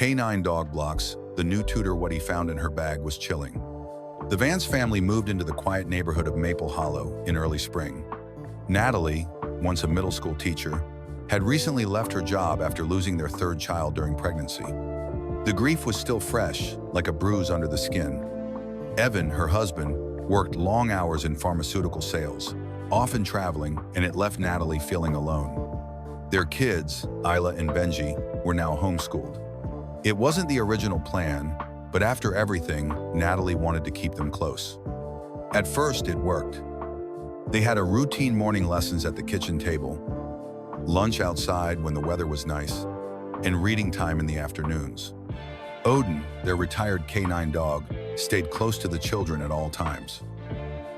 Canine dog blocks, the new tutor what he found in her bag was chilling. The Vance family moved into the quiet neighborhood of Maple Hollow in early spring. Natalie, once a middle school teacher, had recently left her job after losing their third child during pregnancy. The grief was still fresh, like a bruise under the skin. Evan, her husband, worked long hours in pharmaceutical sales, often traveling, and it left Natalie feeling alone. Their kids, Isla and Benji, were now homeschooled. It wasn't the original plan, but after everything, Natalie wanted to keep them close. At first, it worked. They had a routine morning lessons at the kitchen table, lunch outside when the weather was nice, and reading time in the afternoons. Odin, their retired canine dog, stayed close to the children at all times.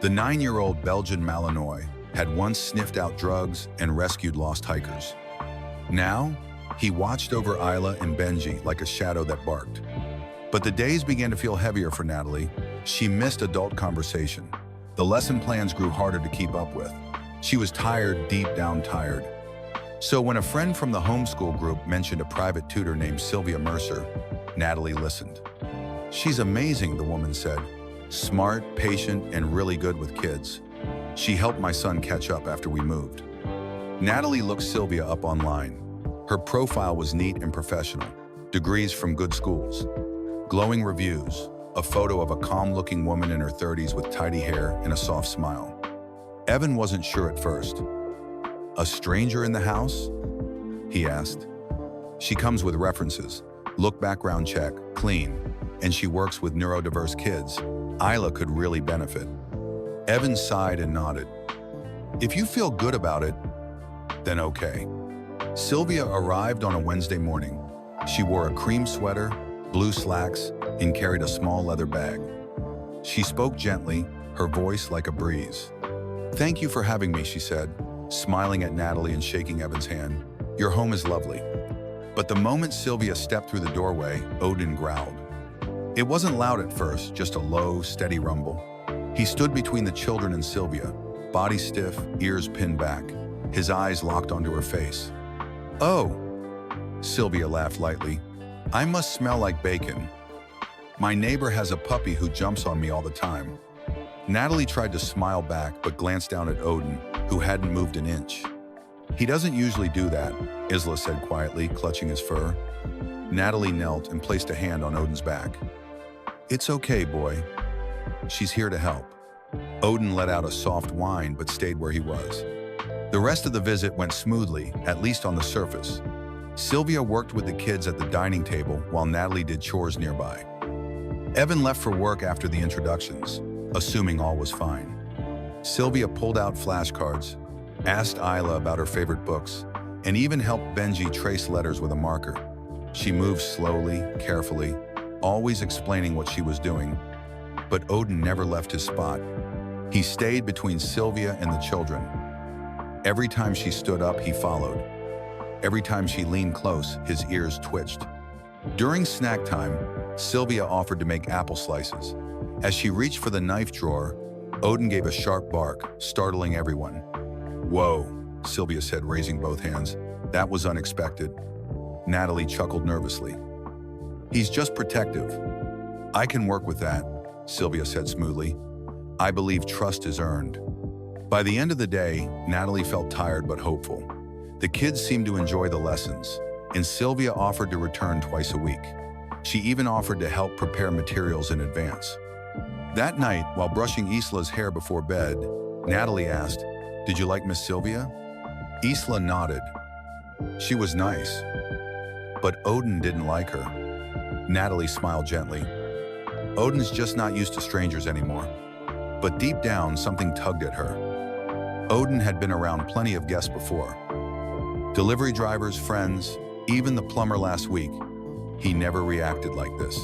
The 9-year-old Belgian Malinois had once sniffed out drugs and rescued lost hikers. Now, he watched over Isla and Benji like a shadow that barked. But the days began to feel heavier for Natalie. She missed adult conversation. The lesson plans grew harder to keep up with. She was tired, deep down tired. So when a friend from the homeschool group mentioned a private tutor named Sylvia Mercer, Natalie listened. "She's amazing," the woman said. "Smart, patient, and really good with kids. She helped my son catch up after we moved." Natalie looked Sylvia up online. Her profile was neat and professional. Degrees from good schools. Glowing reviews. A photo of a calm-looking woman in her 30s with tidy hair and a soft smile. Evan wasn't sure at first. "A stranger in the house?" he asked. "She comes with references. Look background check, clean, and she works with neurodiverse kids. Isla could really benefit." Evan sighed and nodded. "If you feel good about it, then okay." Sylvia arrived on a Wednesday morning. She wore a cream sweater, blue slacks, and carried a small leather bag. She spoke gently, her voice like a breeze. "Thank you for having me," she said, smiling at Natalie and shaking Evan's hand. "Your home is lovely." But the moment Sylvia stepped through the doorway, Odin growled. It wasn't loud at first, just a low, steady rumble. He stood between the children and Sylvia, body stiff, ears pinned back, his eyes locked onto her face. "Oh," Sylvia laughed lightly, "I must smell like bacon. My neighbor has a puppy who jumps on me all the time." Natalie tried to smile back but glanced down at Odin, who hadn't moved an inch. "He doesn't usually do that," Isla said quietly, clutching his fur. Natalie knelt and placed a hand on Odin's back. "It's okay, boy. She's here to help." Odin let out a soft whine but stayed where he was. The rest of the visit went smoothly, at least on the surface. Sylvia worked with the kids at the dining table while Natalie did chores nearby. Evan left for work after the introductions, assuming all was fine. Sylvia pulled out flashcards, asked Isla about her favorite books, and even helped Benji trace letters with a marker. She moved slowly, carefully, always explaining what she was doing. But Odin never left his spot. He stayed between Sylvia and the children. Every time she stood up, he followed. Every time she leaned close, his ears twitched. During snack time, Sylvia offered to make apple slices. As she reached for the knife drawer, Odin gave a sharp bark, startling everyone. "Whoa," Sylvia said, raising both hands. "That was unexpected." Natalie chuckled nervously. "He's just protective." "I can work with that," Sylvia said smoothly. "I believe trust is earned." By the end of the day, Natalie felt tired but hopeful. The kids seemed to enjoy the lessons, and Sylvia offered to return twice a week. She even offered to help prepare materials in advance. That night, while brushing Isla's hair before bed, Natalie asked, "Did you like Miss Sylvia?" Isla nodded. "She was nice." But Odin didn't like her. Natalie smiled gently. "Odin's just not used to strangers anymore." But deep down, something tugged at her. Odin had been around plenty of guests before. Delivery drivers, friends, even the plumber last week. He never reacted like this.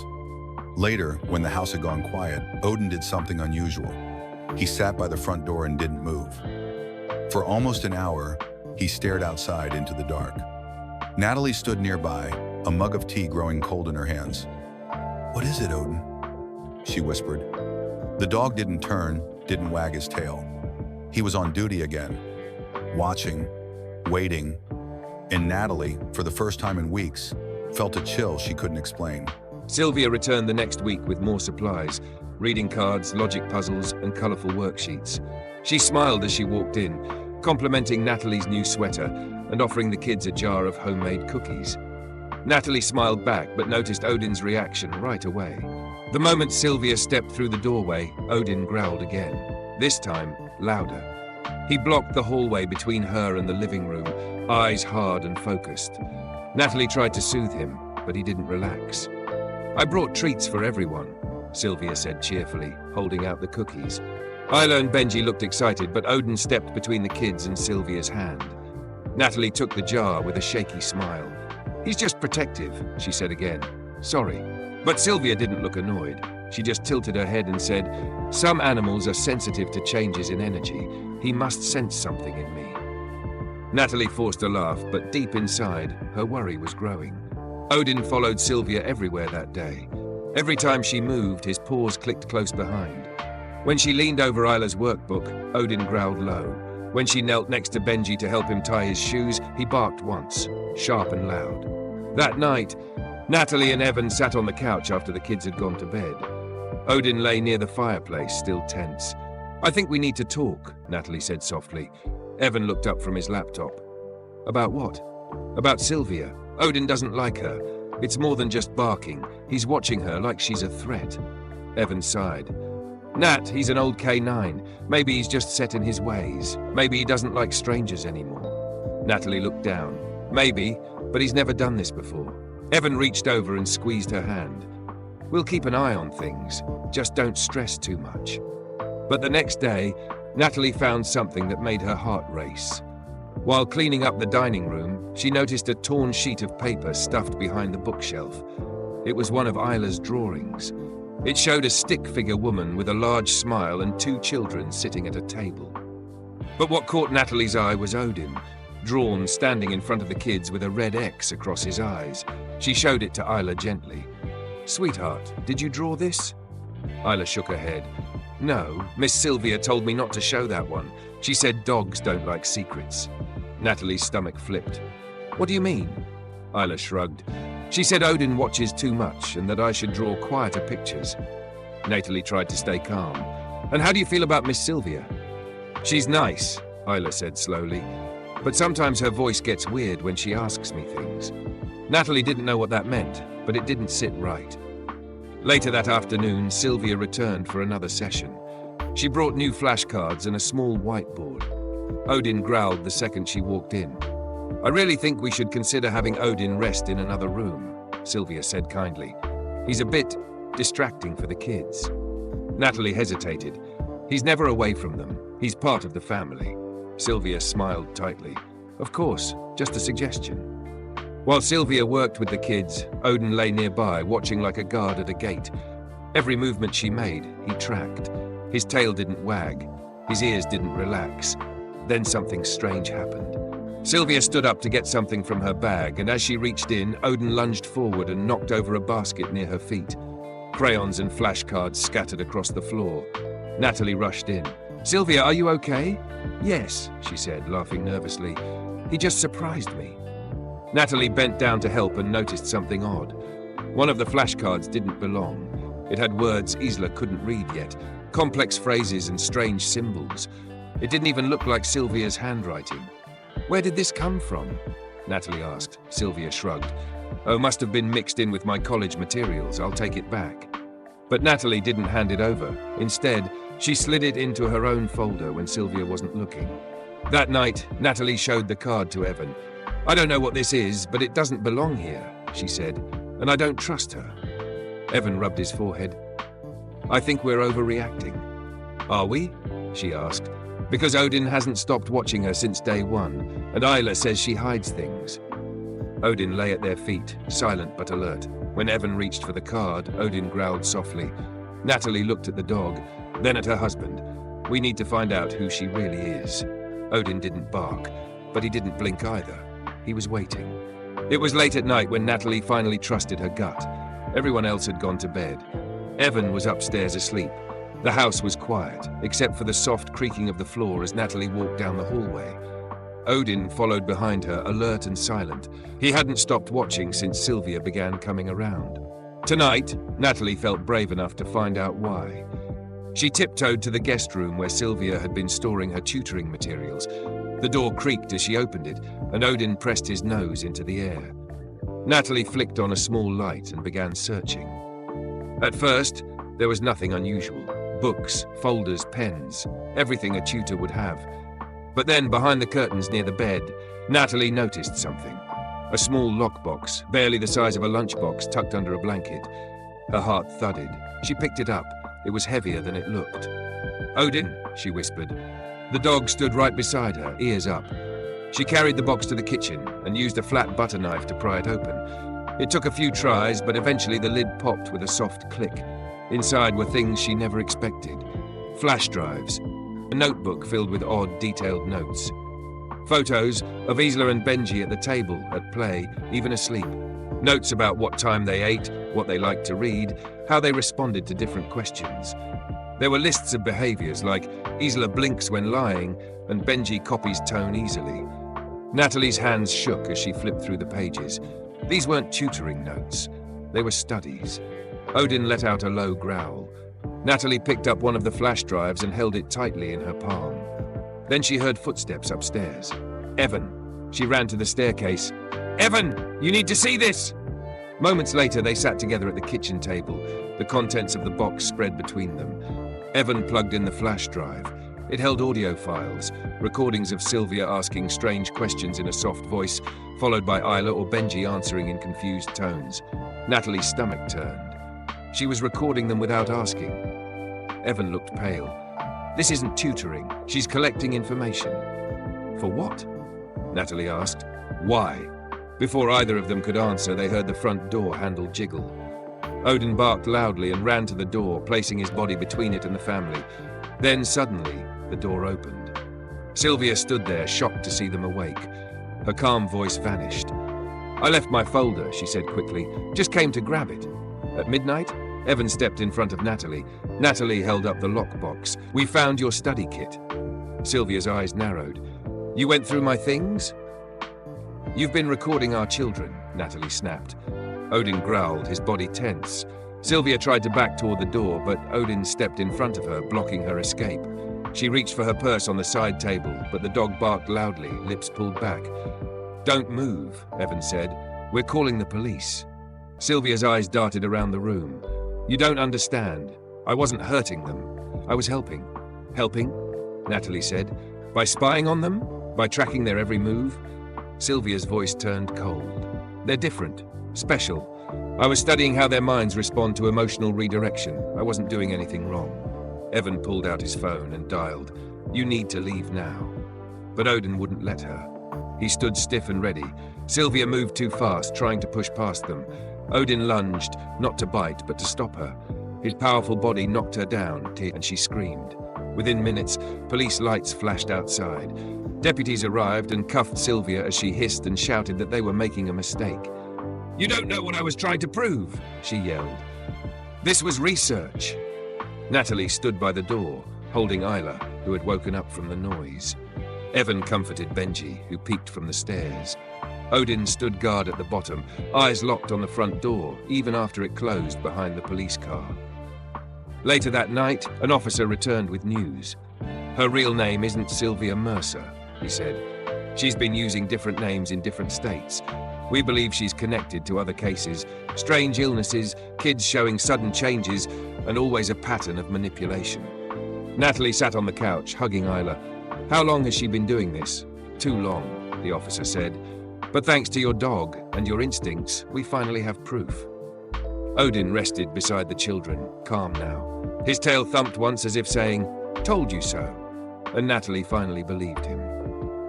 Later, when the house had gone quiet, Odin did something unusual. He sat by the front door and didn't move. For almost an hour, he stared outside into the dark. Natalie stood nearby, a mug of tea growing cold in her hands. "What is it, Odin?" she whispered. The dog didn't turn, didn't wag his tail. He was on duty again, watching, waiting, and Natalie, for the first time in weeks, felt a chill she couldn't explain. Sylvia returned the next week with more supplies, reading cards, logic puzzles, and colorful worksheets. She smiled as she walked in, complimenting Natalie's new sweater and offering the kids a jar of homemade cookies. Natalie smiled back but noticed Odin's reaction right away. The moment Sylvia stepped through the doorway, Odin growled again, this time louder. He blocked the hallway between her and the living room, eyes hard and focused. Natalie tried to soothe him, but he didn't relax. "I brought treats for everyone," Sylvia said cheerfully, holding out the cookies. Isla and Benji looked excited, but Odin stepped between the kids and Sylvia's hand. Natalie took the jar with a shaky smile. "He's just protective," she said again. "Sorry." But Sylvia didn't look annoyed. She just tilted her head and said, "Some animals are sensitive to changes in energy. He must sense something in me." Natalie forced a laugh, but deep inside, her worry was growing. Odin followed Sylvia everywhere that day. Every time she moved, his paws clicked close behind. When she leaned over Isla's workbook, Odin growled low. When she knelt next to Benji to help him tie his shoes, he barked once, sharp and loud. That night, Natalie and Evan sat on the couch after the kids had gone to bed. Odin lay near the fireplace, still tense. "I think we need to talk," Natalie said softly. Evan looked up from his laptop. "About what?" "About Sylvia. Odin doesn't like her. It's more than just barking. He's watching her like she's a threat." Evan sighed. "Nat, he's an old K9. Maybe he's just set in his ways. Maybe he doesn't like strangers anymore." Natalie looked down. "Maybe, but he's never done this before." Evan reached over and squeezed her hand. "We'll keep an eye on things. Just don't stress too much." But the next day, Natalie found something that made her heart race. While cleaning up the dining room, she noticed a torn sheet of paper stuffed behind the bookshelf. It was one of Isla's drawings. It showed a stick-figure woman with a large smile and two children sitting at a table. But what caught Natalie's eye was Odin, drawn standing in front of the kids with a red X across his eyes. She showed it to Isla gently. "Sweetheart, did you draw this?" Isla shook her head. "No, Miss Sylvia told me not to show that one. She said dogs don't like secrets." Natalie's stomach flipped. "What do you mean?" Isla shrugged. "She said Odin watches too much and that I should draw quieter pictures." Natalie tried to stay calm. "And how do you feel about Miss Sylvia?" "She's nice," Isla said slowly. "But sometimes her voice gets weird when she asks me things." Natalie didn't know what that meant, but it didn't sit right. Later that afternoon, Sylvia returned for another session. She brought new flashcards and a small whiteboard. Odin growled the second she walked in. "I really think we should consider having Odin rest in another room," Sylvia said kindly. "He's a bit distracting for the kids." Natalie hesitated. "He's never away from them. He's part of the family." Sylvia smiled tightly. "Of course, just a suggestion." While Sylvia worked with the kids, Odin lay nearby, watching like a guard at a gate. Every movement she made, he tracked. His tail didn't wag. His ears didn't relax. Then something strange happened. Sylvia stood up to get something from her bag, and as she reached in, Odin lunged forward and knocked over a basket near her feet. Crayons and flashcards scattered across the floor. Natalie rushed in. "Sylvia, are you okay?" "Yes," she said, laughing nervously. "He just surprised me." Natalie bent down to help and noticed something odd. One of the flashcards didn't belong. It had words Isla couldn't read yet, complex phrases and strange symbols. It didn't even look like Sylvia's handwriting. "Where did this come from?" Natalie asked. Sylvia shrugged. "Oh, must have been mixed in with my college materials. I'll take it back." But Natalie didn't hand it over. Instead, she slid it into her own folder when Sylvia wasn't looking. That night, Natalie showed the card to Evan. "I don't know what this is, but it doesn't belong here," she said, "and I don't trust her." Evan rubbed his forehead. "I think we're overreacting." "Are we?" she asked. "Because Odin hasn't stopped watching her since day one, and Isla says she hides things." Odin lay at their feet, silent but alert. When Evan reached for the card, Odin growled softly. Natalie looked at the dog, then at her husband. "We need to find out who she really is." Odin didn't bark, but he didn't blink either. He was waiting. It was late at night when Natalie finally trusted her gut. Everyone else had gone to bed. Evan was upstairs asleep. The house was quiet, except for the soft creaking of the floor as Natalie walked down the hallway. Odin followed behind her, alert and silent. He hadn't stopped watching since Sylvia began coming around. Tonight, Natalie felt brave enough to find out why. She tiptoed to the guest room where Sylvia had been storing her tutoring materials. The door creaked as she opened it, and Odin pressed his nose into the air. Natalie flicked on a small light and began searching. At first, there was nothing unusual. Books, folders, pens, everything a tutor would have. But then, behind the curtains near the bed, Natalie noticed something. A small lockbox, barely the size of a lunchbox, tucked under a blanket. Her heart thudded. She picked it up. It was heavier than it looked. "Odin," she whispered. The dog stood right beside her, ears up. She carried the box to the kitchen and used a flat butter knife to pry it open. It took a few tries, but eventually the lid popped with a soft click. Inside were things she never expected. Flash drives, a notebook filled with odd, detailed notes. Photos of Isla and Benji at the table, at play, even asleep. Notes about what time they ate, what they liked to read, how they responded to different questions. There were lists of behaviors like Isla blinks when lying and Benji copies tone easily. Natalie's hands shook as she flipped through the pages. These weren't tutoring notes. They were studies. Odin let out a low growl. Natalie picked up one of the flash drives and held it tightly in her palm. Then she heard footsteps upstairs. "Evan." She ran to the staircase. "Evan, you need to see this!" Moments later, they sat together at the kitchen table, the contents of the box spread between them. Evan plugged in the flash drive. It held audio files, recordings of Sylvia asking strange questions in a soft voice, followed by Isla or Benji answering in confused tones. Natalie's stomach turned. She was recording them without asking. Evan looked pale. "This isn't tutoring. She's collecting information." "For what?" Natalie asked. "Why?" Before either of them could answer, they heard the front door handle jiggle. Odin barked loudly and ran to the door, placing his body between it and the family. Then suddenly, the door opened. Sylvia stood there, shocked to see them awake. Her calm voice vanished. "I left my folder," she said quickly. "Just came to grab it." At midnight, Evan stepped in front of Natalie. Natalie held up the lockbox. "We found your study kit." Sylvia's eyes narrowed. "You went through my things?" "You've been recording our children," Natalie snapped. Odin growled, his body tense. Sylvia tried to back toward the door, but Odin stepped in front of her, blocking her escape. She reached for her purse on the side table, but the dog barked loudly, lips pulled back. "Don't move," Evan said. "We're calling the police." Sylvia's eyes darted around the room. "You don't understand. I wasn't hurting them. I was helping." "Helping?" Natalie said. "By spying on them? By tracking their every move?" Sylvia's voice turned cold. "They're different. Special. I was studying how their minds respond to emotional redirection. I wasn't doing anything wrong." Evan pulled out his phone and dialed. "You need to leave now." But Odin wouldn't let her. He stood stiff and ready. Sylvia moved too fast, trying to push past them. Odin lunged, not to bite, but to stop her. His powerful body knocked her down, and she screamed. Within minutes, police lights flashed outside. Deputies arrived and cuffed Sylvia as she hissed and shouted that they were making a mistake. "You don't know what I was trying to prove," she yelled. "This was research." Natalie stood by the door, holding Isla, who had woken up from the noise. Evan comforted Benji, who peeked from the stairs. Odin stood guard at the bottom, eyes locked on the front door, even after it closed behind the police car. Later that night, an officer returned with news. "Her real name isn't Sylvia Mercer," he said. "She's been using different names in different states. We believe she's connected to other cases, strange illnesses, kids showing sudden changes, and always a pattern of manipulation." Natalie sat on the couch, hugging Isla. "How long has she been doing this?" "Too long," the officer said. "But thanks to your dog and your instincts, we finally have proof." Odin rested beside the children, calm now. His tail thumped once as if saying, "Told you so." And Natalie finally believed him.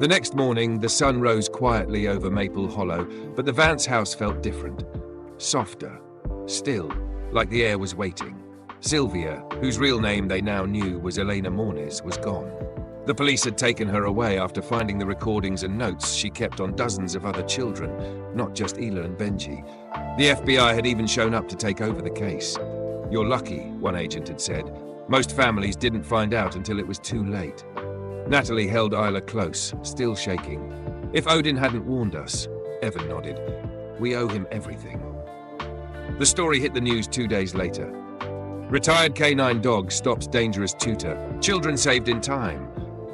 The next morning, the sun rose quietly over Maple Hollow, but the Vance house felt different. Softer. Still, like the air was waiting. Sylvia, whose real name they now knew was Elena Mornes, was gone. The police had taken her away after finding the recordings and notes she kept on dozens of other children, not just Ela and Benji. The FBI had even shown up to take over the case. "You're lucky," one agent had said. "Most families didn't find out until it was too late." Natalie held Isla close, still shaking. If Odin hadn't warned us, Evan nodded. We owe him everything. The story hit the news 2 days later. Retired canine dog stops dangerous tutor. Children saved in time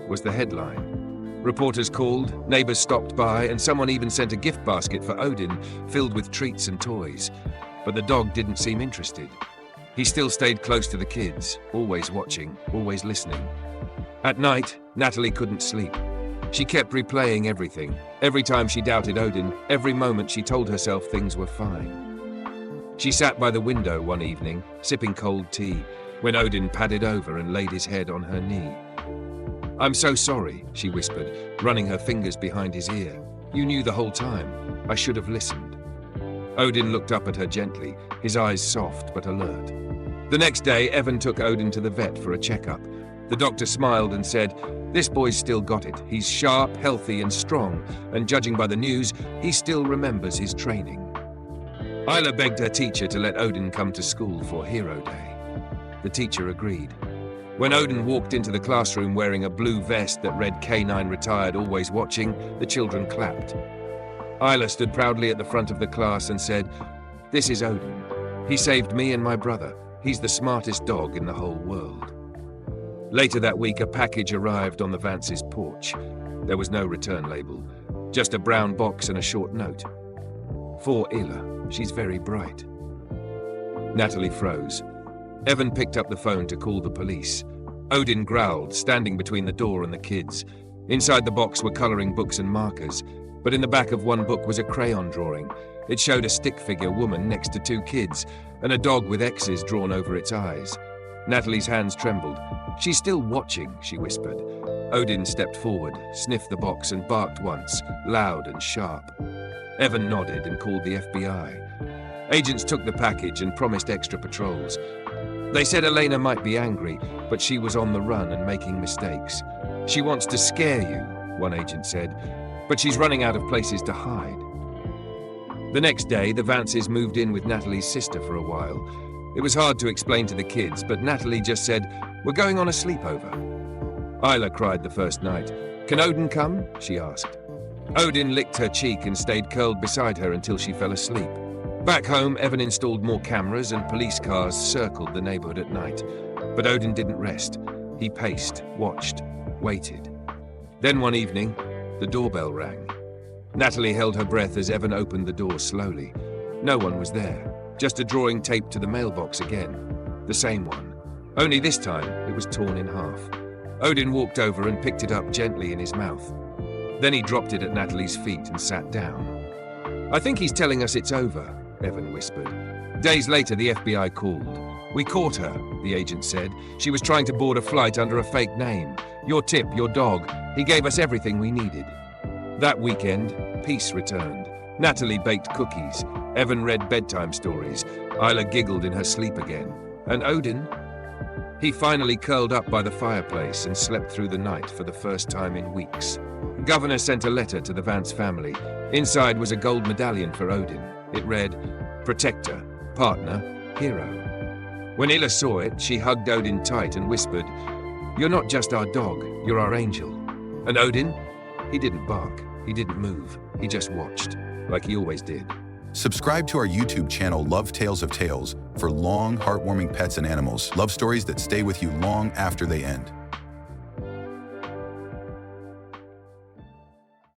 was the headline. Reporters called, neighbors stopped by, and someone even sent a gift basket for Odin filled with treats and toys. But the dog didn't seem interested. He still stayed close to the kids, always watching, always listening. At night, Natalie couldn't sleep. She kept replaying everything. Every time she doubted Odin, every moment she told herself things were fine. She sat by the window one evening, sipping cold tea, when Odin padded over and laid his head on her knee. "I'm so sorry," she whispered, running her fingers behind his ear. "You knew the whole time. I should have listened." Odin looked up at her gently, his eyes soft but alert. The next day, Evan took Odin to the vet for a checkup. The doctor smiled and said, "This boy's still got it. He's sharp, healthy and strong, and judging by the news, he still remembers his training." Isla begged her teacher to let Odin come to school for Hero Day. The teacher agreed. When Odin walked into the classroom wearing a blue vest that read K9 Retired, Always Watching, the children clapped. Isla stood proudly at the front of the class and said, "This is Odin. He saved me and my brother. He's the smartest dog in the whole world." Later that week, a package arrived on the Vance's porch. There was no return label, just a brown box and a short note. "For Ila, she's very bright." Natalie froze. Evan picked up the phone to call the police. Odin growled, standing between the door and the kids. Inside the box were coloring books and markers, but in the back of one book was a crayon drawing. It showed a stick figure woman next to 2 kids, and a dog with X's drawn over its eyes. Natalie's hands trembled. "She's still watching," she whispered. Odin stepped forward, sniffed the box and barked once, loud and sharp. Evan nodded and called the FBI. Agents took the package and promised extra patrols. They said Elena might be angry, but she was on the run and making mistakes. "She wants to scare you," one agent said, "but she's running out of places to hide." The next day, the Vances moved in with Natalie's sister for a while. It was hard to explain to the kids, but Natalie just said, "We're going on a sleepover." Isla cried the first night. "Can Odin come?" she asked. Odin licked her cheek and stayed curled beside her until she fell asleep. Back home, Evan installed more cameras and police cars circled the neighborhood at night. But Odin didn't rest. He paced, watched, waited. Then one evening, the doorbell rang. Natalie held her breath as Evan opened the door slowly. No one was there, just a drawing taped to the mailbox again. The same one. Only this time, it was torn in half. Odin walked over and picked it up gently in his mouth. Then he dropped it at Natalie's feet and sat down. "I think he's telling us it's over," Evan whispered. Days later, the FBI called. "We caught her," the agent said. "She was trying to board a flight under a fake name. Your tip, your dog. He gave us everything we needed." That weekend, peace returned. Natalie baked cookies. Evan read bedtime stories. Isla giggled in her sleep again. And Odin? He finally curled up by the fireplace and slept through the night for the first time in weeks. The governor sent a letter to the Vance family. Inside was a gold medallion for Odin. It read, "Protector, partner, hero." When Ila saw it, she hugged Odin tight and whispered, "You're not just our dog, you're our angel." And Odin? He didn't bark, he didn't move, he just watched, like he always did. Subscribe to our YouTube channel, Love Tales of Tales, for long, heartwarming pets and animals, love stories that stay with you long after they end.